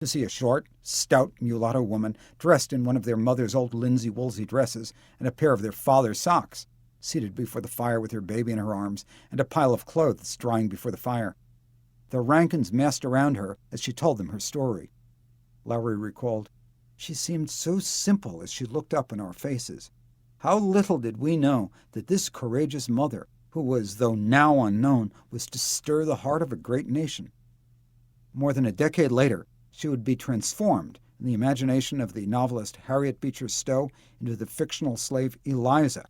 to see a short, stout mulatto woman dressed in one of their mother's old linsey-woolsey dresses and a pair of their father's socks, seated before the fire with her baby in her arms and a pile of clothes drying before the fire. The Rankins massed around her as she told them her story. Lowry recalled, "She seemed so simple as she looked up in our faces. How little did we know that this courageous mother, who was, though now unknown, was to stir the heart of a great nation." More than a decade later, she would be transformed in the imagination of the novelist Harriet Beecher Stowe into the fictional slave Eliza,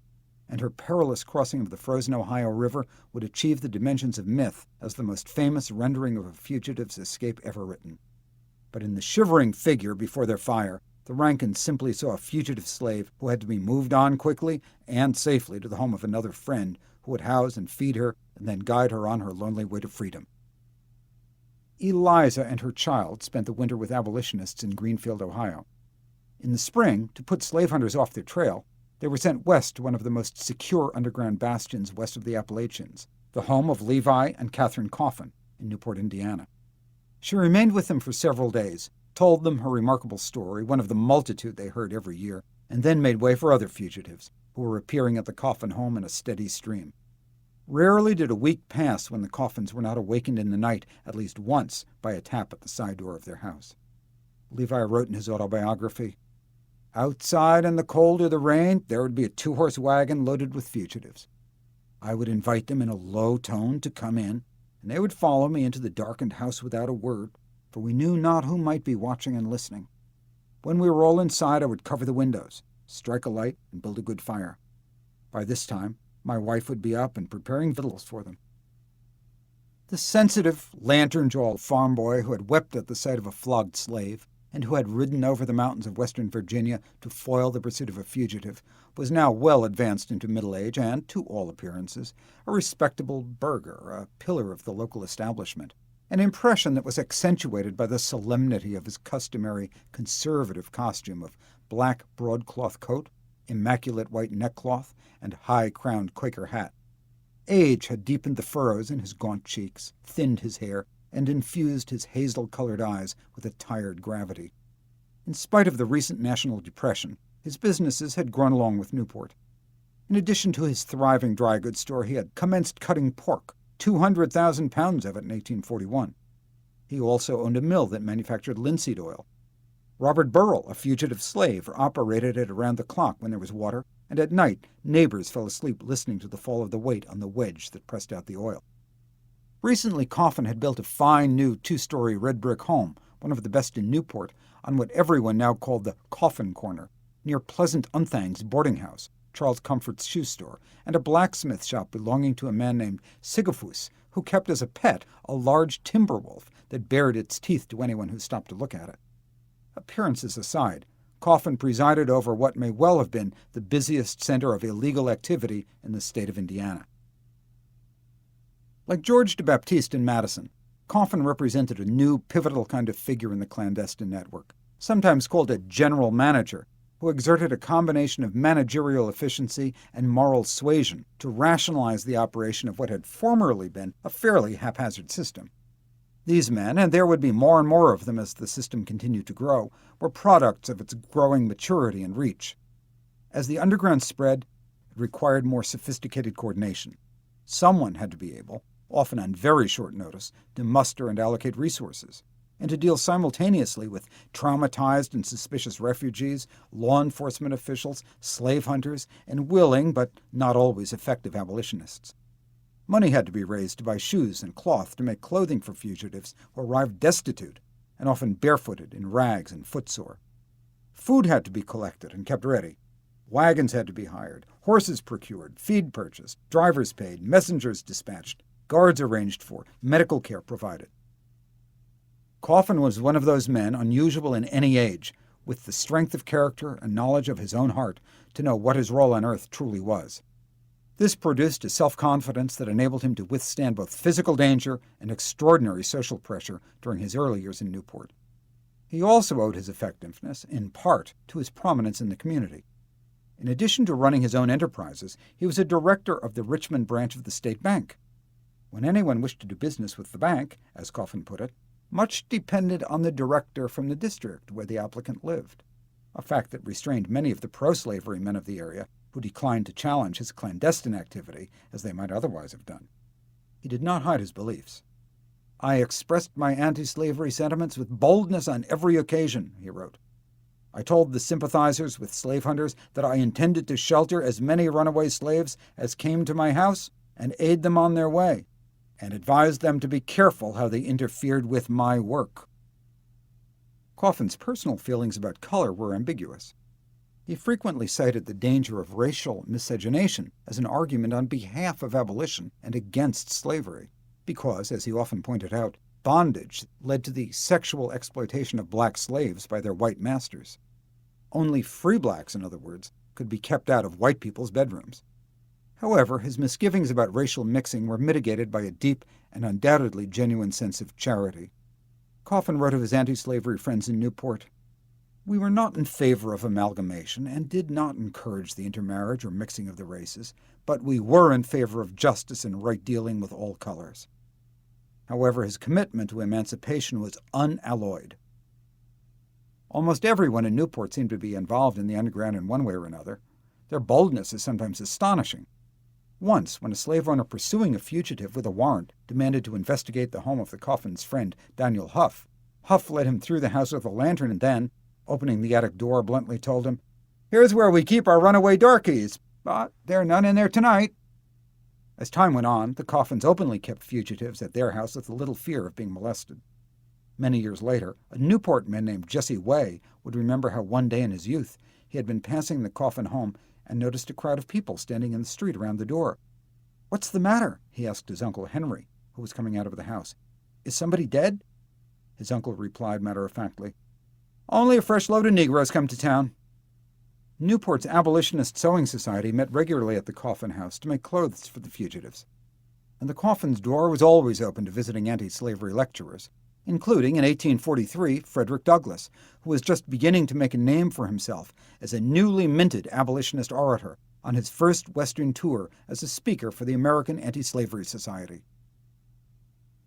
and her perilous crossing of the frozen Ohio River would achieve the dimensions of myth as the most famous rendering of a fugitive's escape ever written. But in the shivering figure before their fire, the Rankins simply saw a fugitive slave who had to be moved on quickly and safely to the home of another friend who would house and feed her and then guide her on her lonely way to freedom. Eliza and her child spent the winter with abolitionists in Greenfield, Ohio. In the spring, to put slave hunters off their trail, they were sent west to one of the most secure underground bastions west of the Appalachians, the home of Levi and Catherine Coffin in Newport, Indiana. She remained with them for several days, told them her remarkable story, one of the multitude they heard every year, and then made way for other fugitives, who were appearing at the Coffin home in a steady stream. Rarely did a week pass when the Coffins were not awakened in the night at least once by a tap at the side door of their house. Levi wrote in his autobiography, "Outside in the cold or the rain, there would be a 2-horse wagon loaded with fugitives. I would invite them in a low tone to come in, and they would follow me into the darkened house without a word, for we knew not who might be watching and listening. When we were all inside, I would cover the windows, strike a light, and build a good fire. By this time, my wife would be up and preparing victuals for them." The sensitive, lantern-jawed farm boy who had wept at the sight of a flogged slave, and who had ridden over the mountains of western Virginia to foil the pursuit of a fugitive, was now well advanced into middle age and, to all appearances, a respectable burgher, a pillar of the local establishment, an impression that was accentuated by the solemnity of his customary conservative costume of black broadcloth coat, immaculate white neckcloth, and high-crowned Quaker hat. Age had deepened the furrows in his gaunt cheeks, thinned his hair, and infused his hazel-colored eyes with a tired gravity. In spite of the recent national depression, his businesses had grown along with Newport. In addition to his thriving dry goods store, he had commenced cutting pork, 200,000 pounds of it in 1841. He also owned a mill that manufactured linseed oil. Robert Burrell, a fugitive slave, operated it around the clock when there was water, and at night neighbors fell asleep listening to the fall of the weight on the wedge that pressed out the oil. Recently, Coffin had built a fine new 2-story red brick home, one of the best in Newport, on what everyone now called the Coffin Corner, near Pleasant Unthang's boarding house, Charles Comfort's shoe store, and a blacksmith shop belonging to a man named Sigafus, who kept as a pet a large timber wolf that bared its teeth to anyone who stopped to look at it. Appearances aside, Coffin presided over what may well have been the busiest center of illegal activity in the state of Indiana. Like George de Baptiste in Madison, Coffin represented a new, pivotal kind of figure in the clandestine network, sometimes called a general manager, who exerted a combination of managerial efficiency and moral suasion to rationalize the operation of what had formerly been a fairly haphazard system. These men, and there would be more and more of them as the system continued to grow, were products of its growing maturity and reach. As the underground spread, it required more sophisticated coordination. Someone had to be able, often on very short notice, to muster and allocate resources, and to deal simultaneously with traumatized and suspicious refugees, law enforcement officials, slave hunters, and willing but not always effective abolitionists. Money had to be raised to buy shoes and cloth to make clothing for fugitives who arrived destitute and often barefooted, in rags and footsore. Food had to be collected and kept ready. Wagons had to be hired, horses procured, feed purchased, drivers paid, messengers dispatched, guards arranged for, medical care provided. Coffin was one of those men, unusual in any age, with the strength of character and knowledge of his own heart to know what his role on earth truly was. This produced a self-confidence that enabled him to withstand both physical danger and extraordinary social pressure during his early years in Newport. He also owed his effectiveness, in part, to his prominence in the community. In addition to running his own enterprises, he was a director of the Richmond branch of the State Bank. When anyone wished to do business with the bank, as Coffin put it, Much depended on the director from the district where the applicant lived, a fact that restrained many of the pro-slavery men of the area who declined to challenge his clandestine activity as they might otherwise have done. He did not hide his beliefs. "I expressed my anti-slavery sentiments with boldness on every occasion," he wrote. "I told the sympathizers with slave hunters that I intended to shelter as many runaway slaves as came to my house and aid them on their way, and advised them to be careful how they interfered with my work." Coffin's personal feelings about color were ambiguous. He frequently cited the danger of racial miscegenation as an argument on behalf of abolition and against slavery, because, as he often pointed out, bondage led to the sexual exploitation of black slaves by their white masters. Only free blacks, in other words, could be kept out of white people's bedrooms. However, his misgivings about racial mixing were mitigated by a deep and undoubtedly genuine sense of charity. Coffin wrote of his anti-slavery friends in Newport, "We were not in favor of amalgamation and did not encourage the intermarriage or mixing of the races, but we were in favor of justice and right dealing with all colors." However, his commitment to emancipation was unalloyed. Almost everyone in Newport seemed to be involved in the underground in one way or another. Their boldness is sometimes astonishing. Once, when a slave owner pursuing a fugitive with a warrant demanded to investigate the home of the Coffin's friend, Daniel Huff, Huff led him through the house with a lantern and then, opening the attic door, bluntly told him, "Here's where we keep our runaway darkies, but there are none in there tonight." As time went on, the Coffins openly kept fugitives at their house with little fear of being molested. Many years later, a Newport man named Jesse Way would remember how one day in his youth he had been passing the Coffin home and noticed a crowd of people standing in the street around the door. "What's the matter?" he asked his uncle Henry, who was coming out of the house. "Is somebody dead?" His uncle replied matter-of-factly, "Only a fresh load of Negroes come to town." Newport's Abolitionist Sewing Society met regularly at the Coffin House to make clothes for the fugitives, and the Coffin's door was always open to visiting anti-slavery lecturers, including, in 1843, Frederick Douglass, who was just beginning to make a name for himself as a newly minted abolitionist orator on his first Western tour as a speaker for the American Anti-Slavery Society.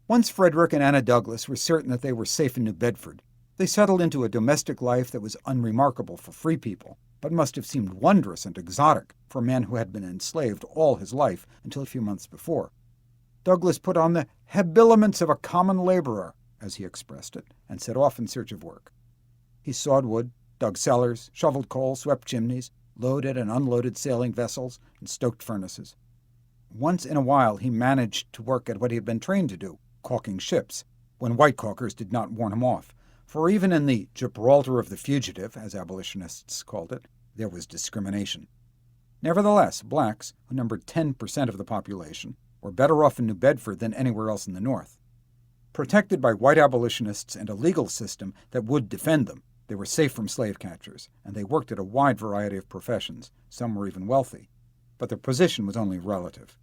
Once Frederick and Anna Douglass were certain that they were safe in New Bedford, they settled into a domestic life that was unremarkable for free people, but must have seemed wondrous and exotic for a man who had been enslaved all his life until a few months before. Douglass put on the habiliments of a common laborer, as he expressed it, and set off in search of work. He sawed wood, dug cellars, shoveled coal, swept chimneys, loaded and unloaded sailing vessels, and stoked furnaces. Once in a while he managed to work at what he had been trained to do, caulking ships, when white caulkers did not warn him off, for even in the Gibraltar of the fugitive, as abolitionists called it, there was discrimination. Nevertheless, blacks, who numbered 10% of the population, were better off in New Bedford than anywhere else in the North. Protected by white abolitionists and a legal system that would defend them, they were safe from slave catchers, and they worked at a wide variety of professions. Some were even wealthy, but their position was only relative.